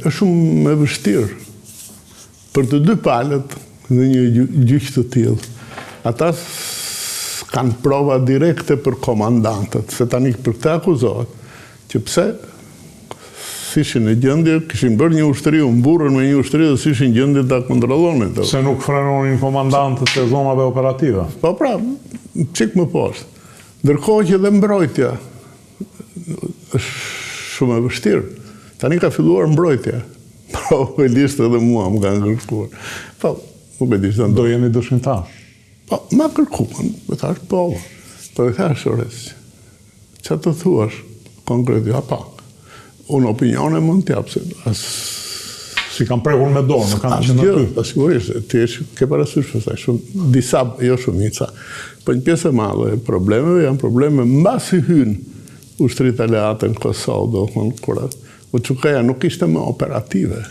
është shumë e vështirë për të dy palët në një gjyq të tillë. Ata kanë prova direkte për komandantët, se tani për këtë akuzohet, që pse s'ishin në gjendje, kishin bërë një ushtri, mburën me një ushtri dhe s'ishin në gjendje ta kontrollonin. Se nuk frenonin komandantët e zonave operative? Po pra, çik më poshtë. Ndërkohë që dhe mbrojtja është shumë e vështirë. Tani ka filluar mbrojtja. Probabilisht edhe mua më kanë kërkuar. Po, nuk e di se do jeni dëshmitar. Po, ma kërkuan, më thash po. Po e thash ores. Çfarë të thuash konkret? Ja pa. Unë opinione mund t'jap se si kanë prekur me dorë, në kanë qenë aty. Sigurisht, ti ke parasysh pastaj shumë disa, jo shumica. Po një pjesë e madhe e problemeve janë probleme mbasi hyn ushtrit aleate në Kosovë, do thonë kur u çukaja nuk ishte më operative.